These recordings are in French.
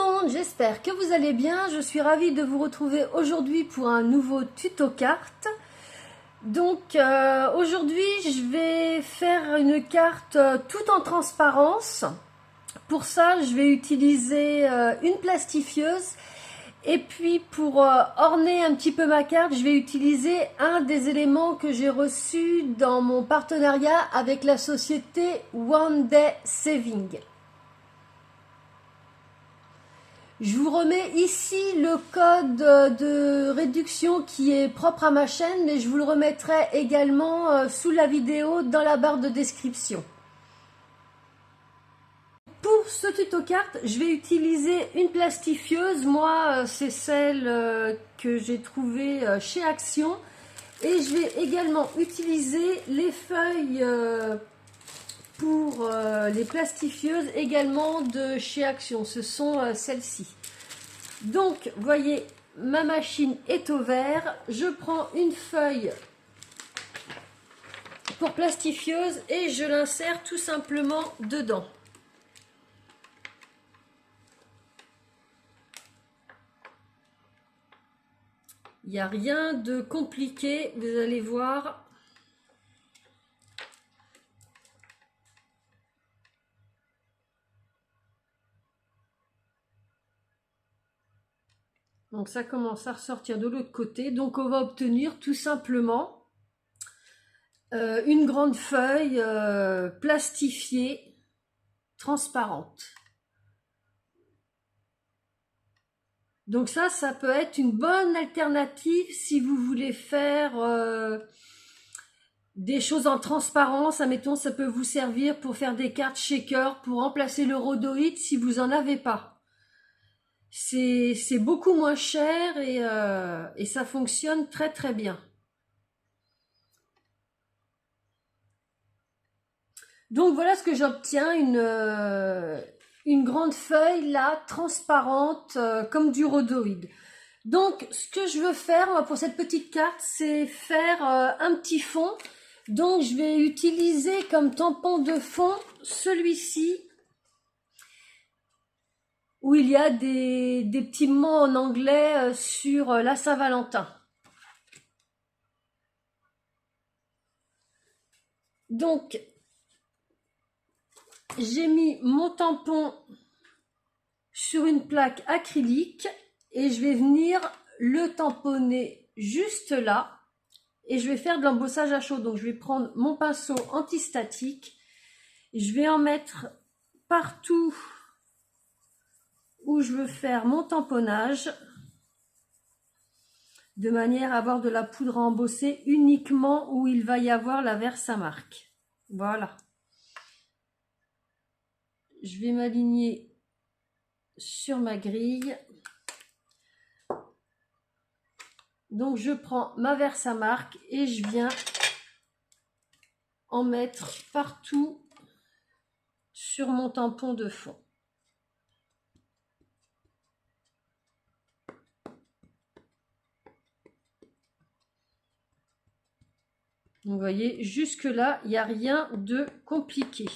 monde, j'espère que vous allez bien. Je suis ravie de vous retrouver aujourd'hui pour un nouveau tuto carte. Donc aujourd'hui je vais faire une carte tout en transparence. Pour ça je vais utiliser une plastifieuse. Et puis pour orner un petit peu ma carte, je vais utiliser un des éléments que j'ai reçu dans mon partenariat avec la société One Day Saving. Je vous remets ici le code de réduction qui est propre à ma chaîne, mais je vous le remettrai également sous la vidéo dans la barre de description. Pour ce tuto carte, je vais utiliser une plastifieuse. Moi, c'est celle que j'ai trouvée chez Action. Et je vais également utiliser les feuilles pour les plastifieuses également de chez Action. Ce sont celles-ci. Donc, voyez, ma machine est au vert. Je prends une feuille pour plastifieuse et je l'insère tout simplement dedans. Il n'y a rien de compliqué, vous allez voir. Donc ça commence à ressortir de l'autre côté. Donc on va obtenir tout simplement une grande feuille plastifiée, transparente. Donc ça peut être une bonne alternative si vous voulez faire des choses en transparence. Admettons, ça peut vous servir pour faire des cartes shaker, pour remplacer le rhodoïde si vous n'en avez pas. C'est beaucoup moins cher et ça fonctionne très très bien. Donc voilà ce que j'obtiens, une grande feuille là, transparente, comme du rhodoïde. Donc ce que je veux faire pour cette petite carte, c'est faire un petit fond. Donc je vais utiliser comme tampon de fond celui-ci, où il y a des petits mots en anglais sur la Saint-Valentin. Donc, j'ai mis mon tampon sur une plaque acrylique et je vais venir le tamponner juste là et je vais faire de l'embossage à chaud. Donc, je vais prendre mon pinceau antistatique et je vais en mettre partout où je veux faire mon tamponnage, de manière à avoir de la poudre à embosser uniquement où il va y avoir la Versamark. Voilà. Je vais m'aligner sur ma grille. Donc je prends ma Versamark et je viens en mettre partout sur mon tampon de fond. Vous voyez, jusque là, il n'y a rien de compliqué.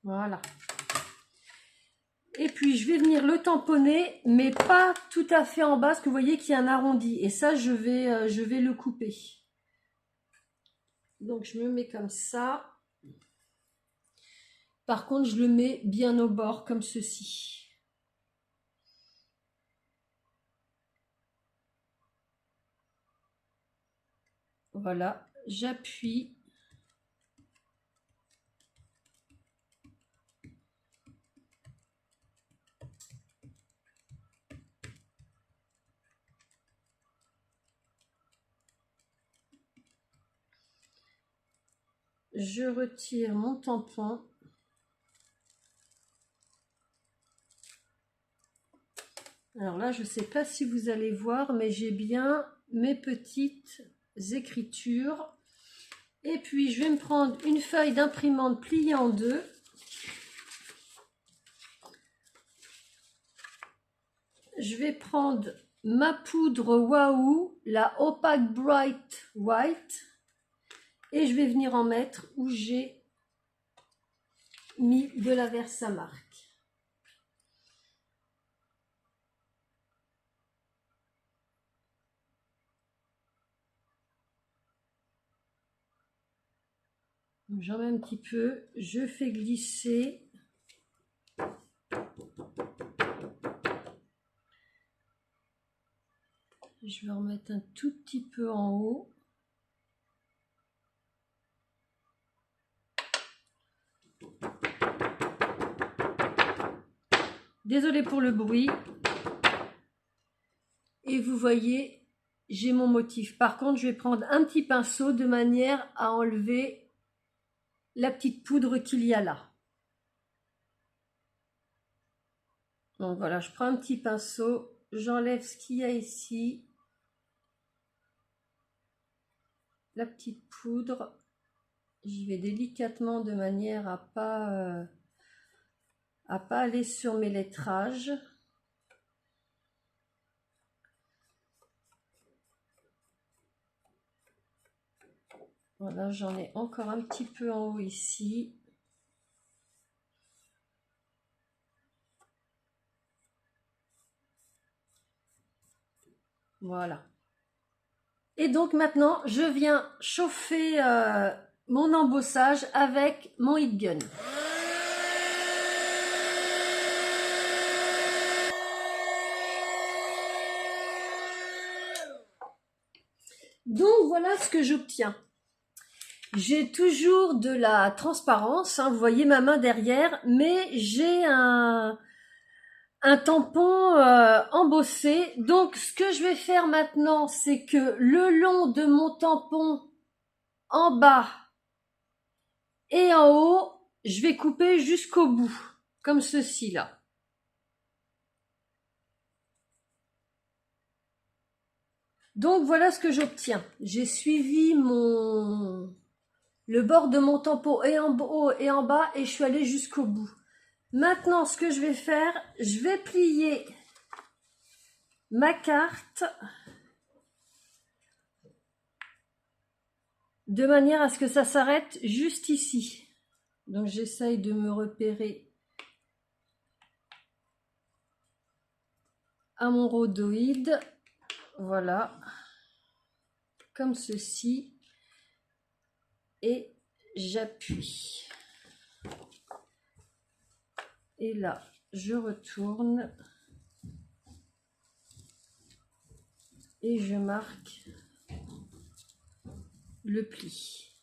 Voilà. Et puis, je vais venir le tamponner, mais pas tout à fait en bas, parce que vous voyez qu'il y a un arrondi. Et ça, je vais le couper. Donc, je me mets comme ça. Par contre, je le mets bien au bord, comme ceci. Voilà, j'appuie. Je retire mon tampon. Alors là, je ne sais pas si vous allez voir, mais j'ai bien mes petites écritures. Et puis, je vais me prendre une feuille d'imprimante pliée en deux. Je vais prendre ma poudre Wahoo, la Opaque Bright White. et je vais venir en mettre où j'ai mis de la Versamark. J'en mets un petit peu, je fais glisser. Je vais en mettre un tout petit peu en haut. Désolée pour le bruit. Et vous voyez, j'ai mon motif. Par contre, je vais prendre un petit pinceau de manière à enlever la petite poudre qu'il y a là. Donc voilà, je prends un petit pinceau, j'enlève ce qu'il y a ici. La petite poudre, j'y vais délicatement de manière à pas aller sur mes lettrages. Voilà, j'en ai encore un petit peu en haut ici. Voilà. Et donc maintenant, je viens chauffer mon embossage avec mon heat gun. Donc voilà ce que j'obtiens. J'ai toujours de la transparence, hein, vous voyez ma main derrière, mais j'ai un tampon embossé. Donc ce que je vais faire maintenant, c'est que le long de mon tampon, en bas et en haut, je vais couper jusqu'au bout, comme ceci là. Donc voilà ce que j'obtiens. J'ai suivi le bord de mon tampon et en haut et en bas et je suis allée jusqu'au bout. Maintenant, ce que je vais faire, je vais plier ma carte de manière à ce que ça s'arrête juste ici. Donc j'essaye de me repérer à mon rhodoïde. Voilà, comme ceci. Et j'appuie. Et là, je retourne. Et je marque le pli.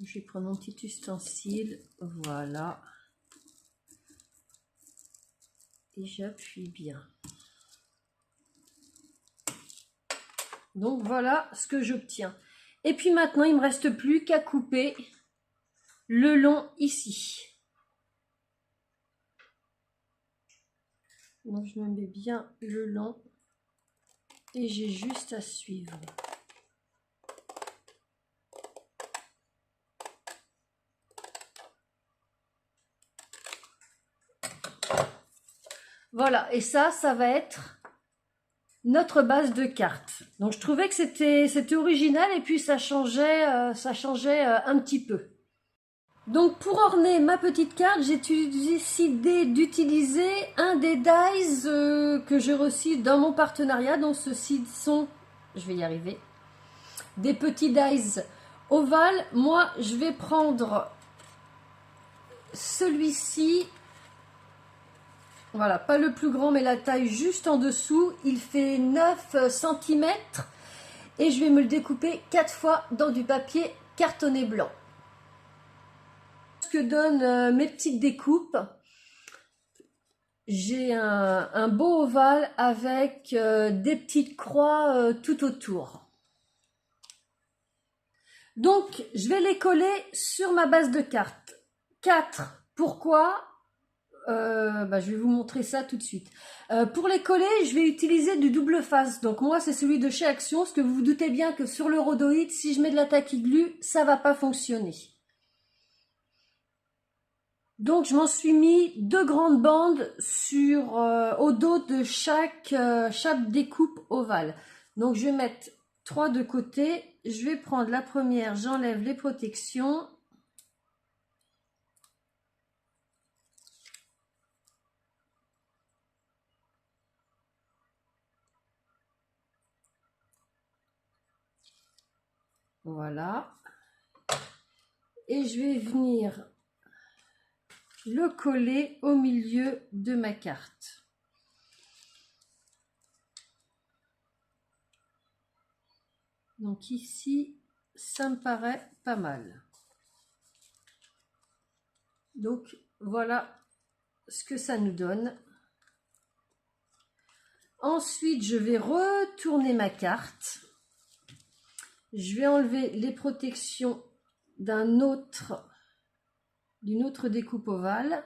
Je vais prendre mon petit ustensile. Voilà. Et j'appuie bien. Donc voilà ce que j'obtiens. Et puis maintenant, il ne me reste plus qu'à couper le long ici. Donc je me mets bien le long et j'ai juste à suivre. Voilà, et ça va être notre base de carte. Donc je trouvais que c'était original et puis ça changeait un petit peu. Donc pour orner ma petite carte, j'ai décidé d'utiliser un des dies que j'ai reçus dans mon partenariat. Donc ceux-ci sont, je vais y arriver, des petits dies ovales. Moi je vais prendre celui-ci. Voilà, pas le plus grand mais la taille juste en dessous. Il fait 9 cm et je vais me le découper 4 fois dans du papier cartonné blanc. Ce que donnent mes petites découpes, j'ai un beau ovale avec des petites croix tout autour. Donc je vais les coller sur ma base de carte. 4. Pourquoi ? Je vais vous montrer ça tout de suite. Pour les coller, je vais utiliser du double face. Donc moi, c'est celui de chez Action, parce que vous vous doutez bien que sur le rhodoïde, si je mets de la taquiglue, ça va pas fonctionner. Donc je m'en suis mis 2 grandes bandes au dos de chaque découpe ovale. Donc je vais mettre 3 de côté. Je vais prendre la première, j'enlève les protections. Voilà. Et je vais venir le coller au milieu de ma carte. Donc ici, ça me paraît pas mal. Donc voilà ce que ça nous donne. Ensuite, je vais retourner ma carte. Je vais enlever les protections d'une autre découpe ovale.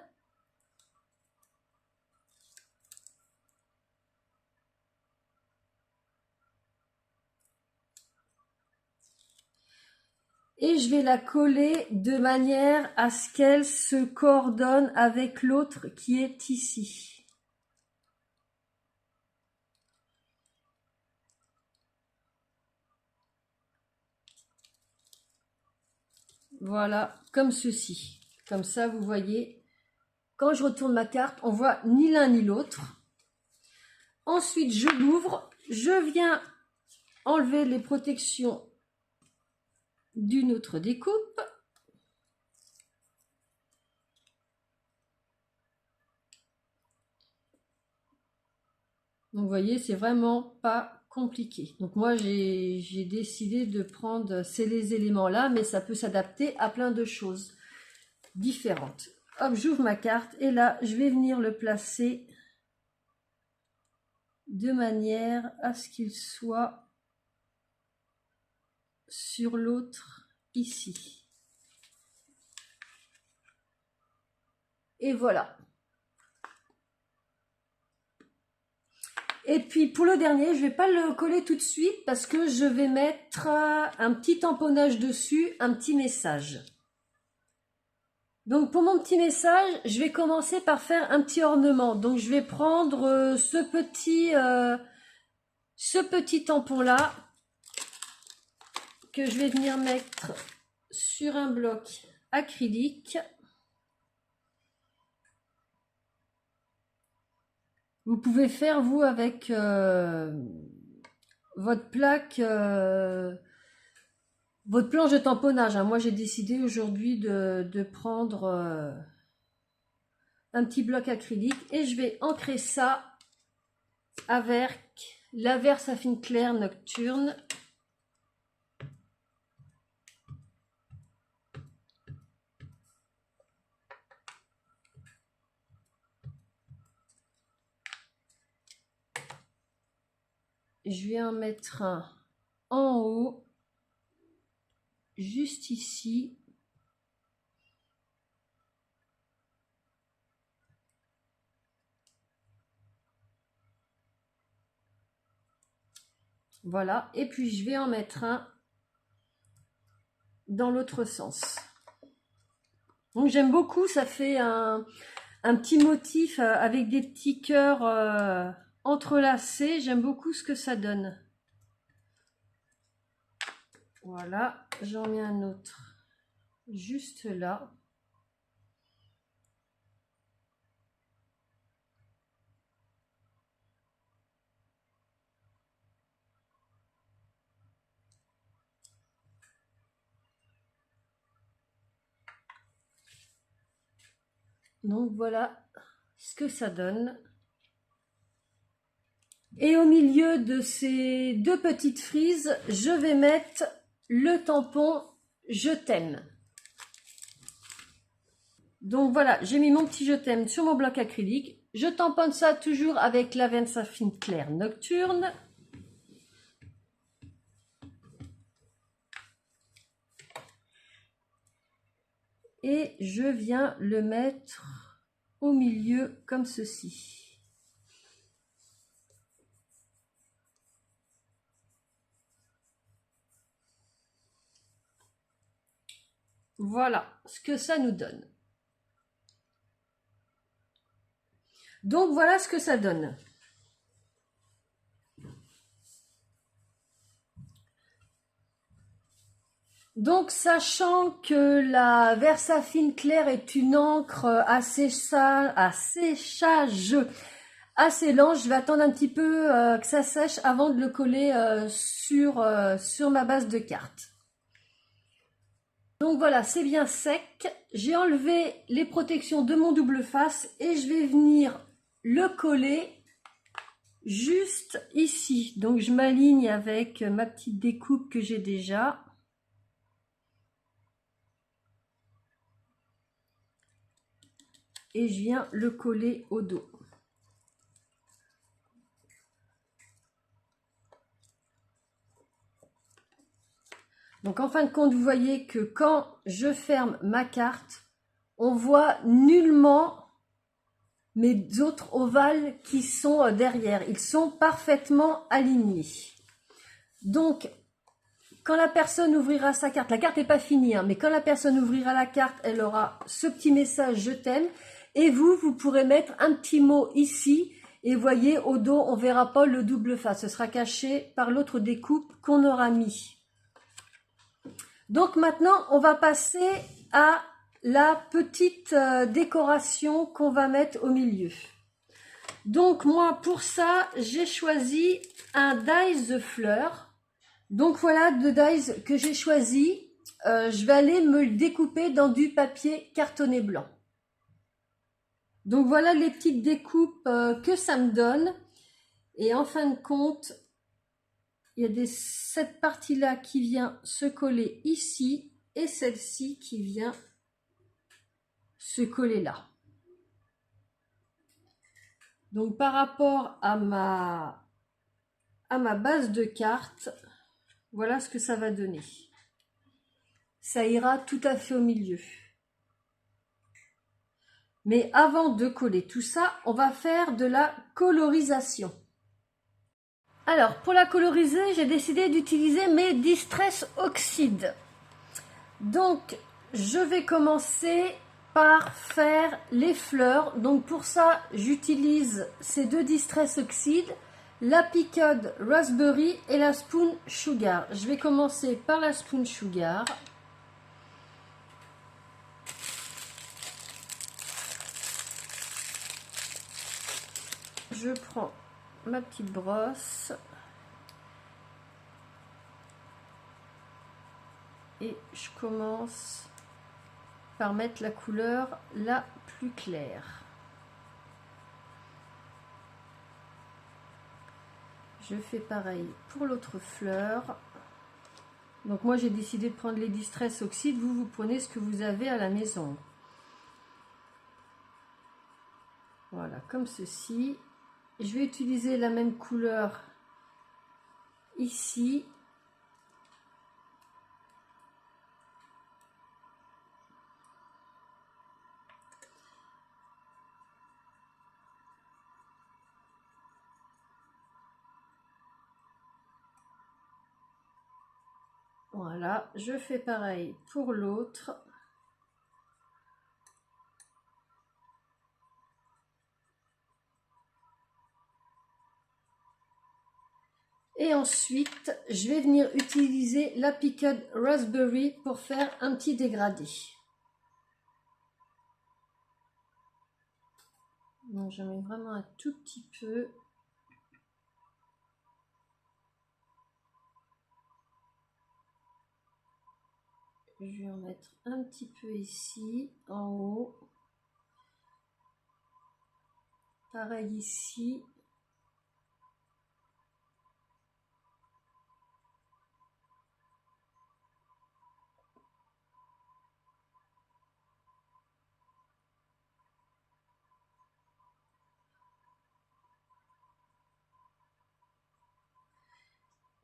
Et je vais la coller de manière à ce qu'elle se coordonne avec l'autre qui est ici. Voilà, comme ceci. Comme ça, vous voyez, quand je retourne ma carte, on voit ni l'un ni l'autre. Ensuite, je l'ouvre, je viens enlever les protections d'une autre découpe. Donc, vous voyez, c'est vraiment pas compliqué. Donc, moi, j'ai décidé de prendre ces éléments-là, mais ça peut s'adapter à plein de choses différentes. Hop, j'ouvre ma carte et là, je vais venir le placer de manière à ce qu'il soit sur l'autre ici. Et voilà. Et puis pour le dernier, je vais pas le coller tout de suite parce que je vais mettre un petit tamponnage dessus, un petit message. Donc pour mon petit message, je vais commencer par faire un petit ornement. Donc je vais prendre ce petit tampon là que je vais venir mettre sur un bloc acrylique. Vous pouvez faire vous avec votre plaque, votre planche de tamponnage. Moi j'ai décidé aujourd'hui de prendre un petit bloc acrylique et je vais ancrer ça avec la Versafine Clair Nocturne. Je vais en mettre un en haut, juste ici. Voilà, et puis je vais en mettre un dans l'autre sens. Donc j'aime beaucoup, ça fait un petit motif avec des petits cœurs entrelacés. J'aime beaucoup ce que ça donne. Voilà, j'en mets un autre juste là. Donc voilà ce que ça donne. Et au milieu de ces deux petites frises, je vais mettre le tampon « Je t'aime ». Donc voilà, j'ai mis mon petit « Je t'aime » sur mon bloc acrylique. Je tamponne ça toujours avec la Versafine Clair Nocturne. Et je viens le mettre au milieu comme ceci. Voilà ce que ça nous donne. Donc voilà ce que ça donne. Donc, sachant que la Versafine claire est une encre à séchage assez lent, je vais attendre un petit peu que ça sèche avant de le coller sur ma base de carte. Donc voilà, c'est bien sec. J'ai enlevé les protections de mon double face et je vais venir le coller juste ici. Donc je m'aligne avec ma petite découpe que j'ai déjà. Et je viens le coller au dos. Donc en fin de compte, vous voyez que quand je ferme ma carte, on voit nullement mes autres ovales qui sont derrière. Ils sont parfaitement alignés. Donc, quand la personne ouvrira sa carte, la carte n'est pas finie, hein, mais quand la personne ouvrira la carte, elle aura ce petit message « Je t'aime ». Et vous pourrez mettre un petit mot ici. Et voyez, au dos, on ne verra pas le double face. Ce sera caché par l'autre découpe qu'on aura mis. Donc maintenant, on va passer à la petite décoration qu'on va mettre au milieu. Donc moi, pour ça, j'ai choisi un dies de fleurs. Donc voilà le dies que j'ai choisi. Je vais aller me le découper dans du papier cartonné blanc. Donc voilà les petites découpes que ça me donne. Et en fin de compte, il y a cette partie-là qui vient se coller ici et celle-ci qui vient se coller là. Donc par rapport à ma base de cartes, voilà ce que ça va donner. Ça ira tout à fait au milieu. Mais avant de coller tout ça, on va faire de la colorisation. Alors, pour la coloriser, j'ai décidé d'utiliser mes Distress Oxide. Donc, je vais commencer par faire les fleurs. Donc, pour ça, j'utilise ces deux Distress Oxide, la Picked Raspberry et la Spoon Sugar. Je vais commencer par la Spoon Sugar. Je prends ma petite brosse et je commence par mettre la couleur la plus claire. Je fais pareil pour l'autre fleur. Donc moi j'ai décidé de prendre les Distress Oxide, vous prenez ce que vous avez à la maison. Voilà, comme ceci. Je vais utiliser la même couleur ici. Voilà, je fais pareil pour l'autre. Et ensuite, je vais venir utiliser la Picked Raspberry pour faire un petit dégradé. Donc, j'en mets vraiment un tout petit peu. Je vais en mettre un petit peu ici, en haut. Pareil ici.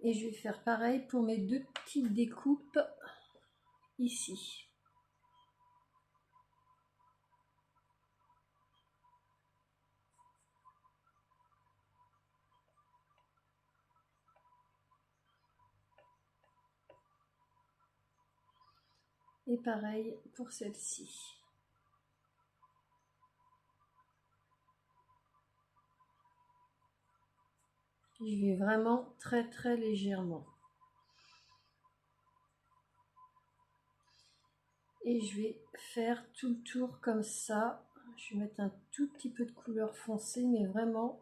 Et je vais faire pareil pour mes deux petites découpes ici. Et pareil pour celle-ci. Je vais vraiment très légèrement. Et je vais faire tout le tour comme ça. Je vais mettre un tout petit peu de couleur foncée, mais vraiment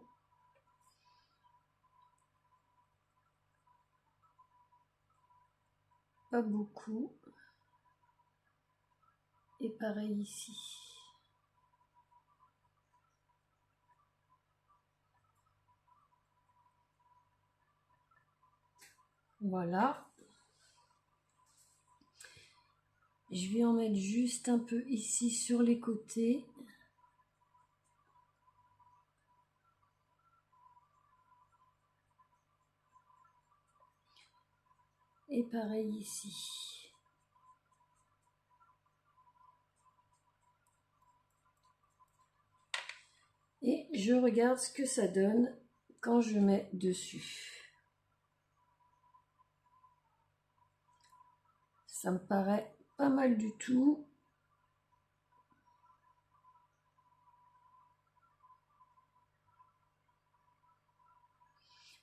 pas beaucoup. Et pareil ici. Voilà. Je vais en mettre juste un peu ici sur les côtés. Et pareil ici. Et je regarde ce que ça donne quand je mets dessus. Ça me paraît pas mal du tout.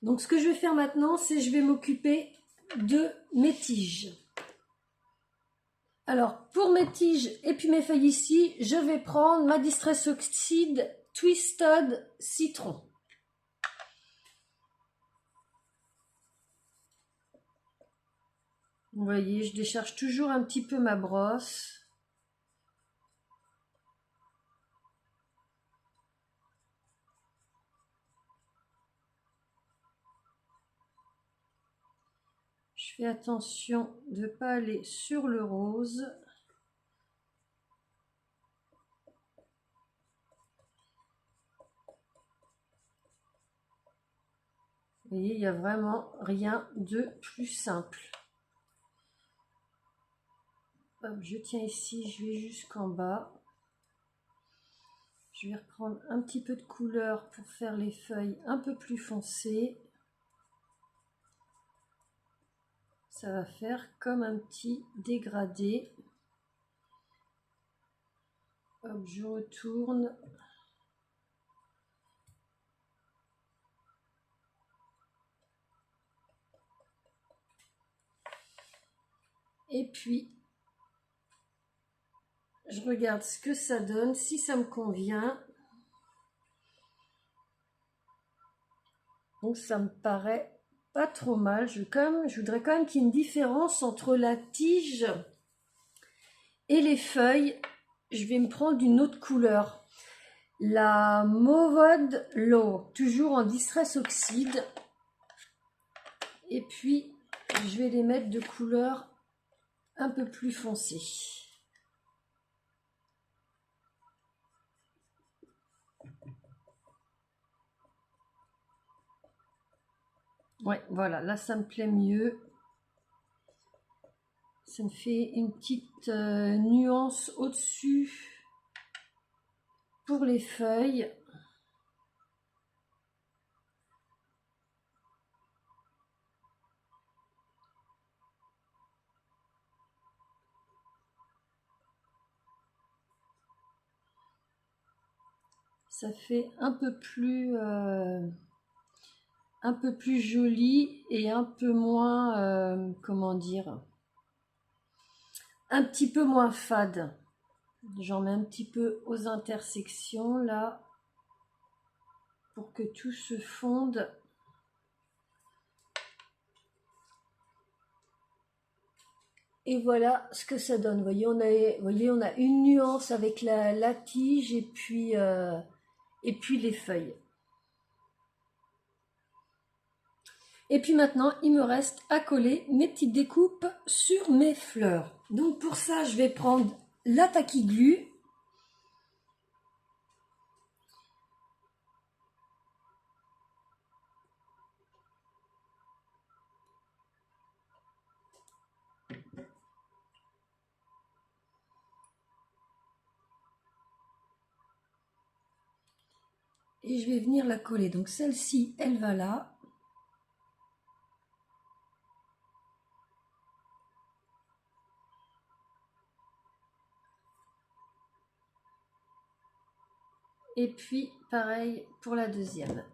Donc ce que je vais faire maintenant, c'est je vais m'occuper de mes tiges. Alors pour mes tiges et puis mes feuilles ici, je vais prendre ma Distress Oxide Twisted Citron. Vous voyez, je décharge toujours un petit peu ma brosse. Je fais attention de ne pas aller sur le rose. Vous voyez, il n'y a vraiment rien de plus simple. Hop, je tiens ici, je vais jusqu'en bas. Je vais reprendre un petit peu de couleur pour faire les feuilles un peu plus foncées. Ça va faire comme un petit dégradé. Hop, je retourne. Et puis, je regarde ce que ça donne, si ça me convient. Donc ça me paraît pas trop mal. Je voudrais quand même qu'il y ait une différence entre la tige et les feuilles. Je vais me prendre une autre couleur. La Mauve Low, toujours en Distress Oxide. Et puis, je vais les mettre de couleur un peu plus foncée. Ouais, voilà, là ça me plaît mieux. Ça me fait une petite nuance au-dessus pour les feuilles. Ça fait un peu plus joli et un peu moins, comment dire, un petit peu moins fade. J'en mets un petit peu aux intersections là pour que tout se fonde. Et voilà ce que ça donne. Vous voyez, on a une nuance avec la tige et puis les feuilles. Et puis maintenant, il me reste à coller mes petites découpes sur mes fleurs. Donc pour ça, je vais prendre la Tacky Glue. Et je vais venir la coller. Donc celle-ci, elle va là. Et puis pareil pour la deuxième.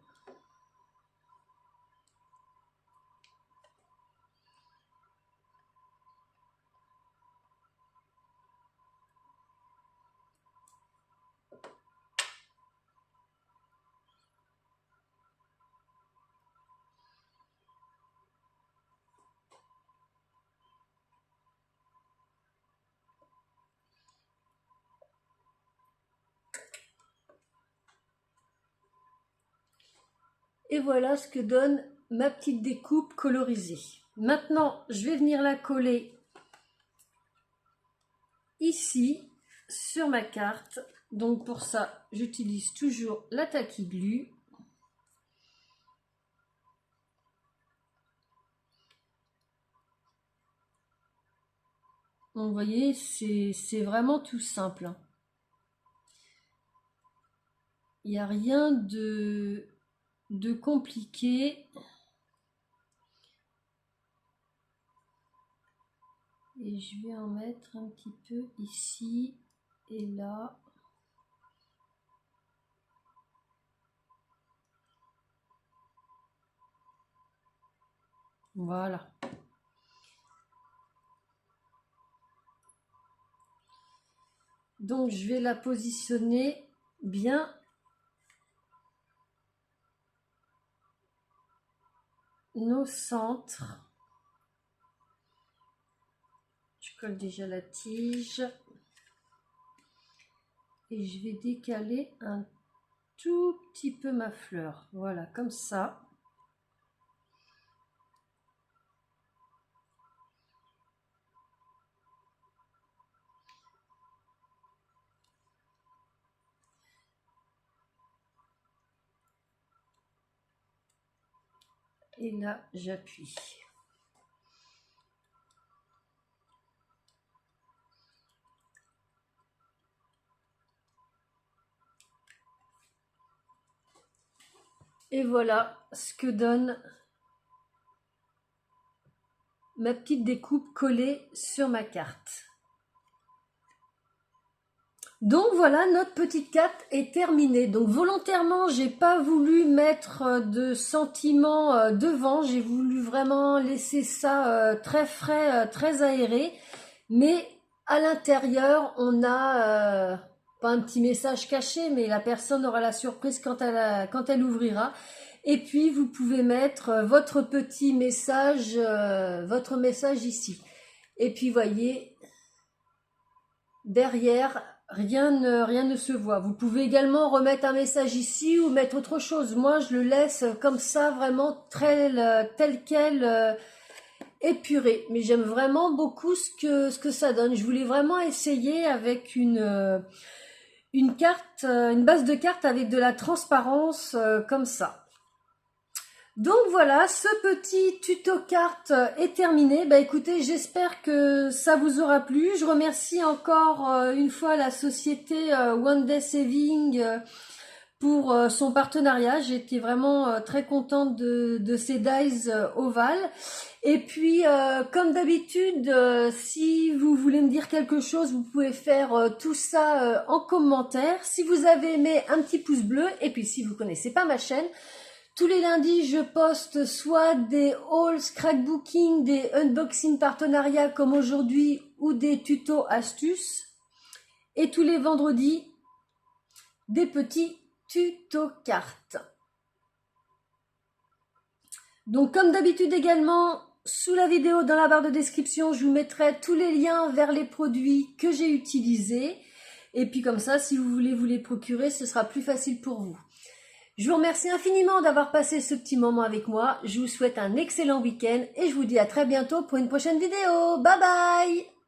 Et voilà ce que donne ma petite découpe colorisée. Maintenant, je vais venir la coller ici sur ma carte. Donc pour ça, j'utilise toujours la Tacky Glue. Donc vous voyez, c'est vraiment tout simple. Il n'y a rien de compliqué. Et je vais en mettre un petit peu ici et là. Voilà. Donc je vais la positionner bien au centre. Je colle déjà la tige. Et je vais décaler un tout petit peu ma fleur. Voilà, comme ça. Et là, j'appuie. Et voilà ce que donne ma petite découpe collée sur ma carte. Donc voilà, notre petite carte est terminée. Donc volontairement, j'ai pas voulu mettre de sentiments devant. J'ai voulu vraiment laisser ça très frais, très aéré. Mais à l'intérieur, on a pas un petit message caché, mais la personne aura la surprise quand elle ouvrira. Et puis vous pouvez mettre votre petit message, votre message ici. Et puis voyez, derrière, rien ne se voit. Vous pouvez également remettre un message ici ou mettre autre chose. Moi, je le laisse comme ça, vraiment tel quel, épuré. Mais j'aime vraiment beaucoup ce que ça donne. Je voulais vraiment essayer avec une carte, une base de carte avec de la transparence comme ça. Donc voilà, ce petit tuto carte est terminé. Bah écoutez, j'espère que ça vous aura plu. Je remercie encore une fois la société One Day Saving pour son partenariat. J'étais vraiment très contente de ces dies ovales. Et puis, comme d'habitude, si vous voulez me dire quelque chose, vous pouvez faire tout ça en commentaire. Si vous avez aimé, un petit pouce bleu. Et puis, si vous connaissez pas ma chaîne, tous les lundis, je poste soit des hauls scrapbooking, des unboxing partenariats comme aujourd'hui ou des tutos astuces. Et tous les vendredis, des petits tutos cartes. Donc comme d'habitude également, sous la vidéo dans la barre de description, je vous mettrai tous les liens vers les produits que j'ai utilisés. Et puis comme ça, si vous voulez vous les procurer, ce sera plus facile pour vous. Je vous remercie infiniment d'avoir passé ce petit moment avec moi. Je vous souhaite un excellent week-end et je vous dis à très bientôt pour une prochaine vidéo. Bye bye!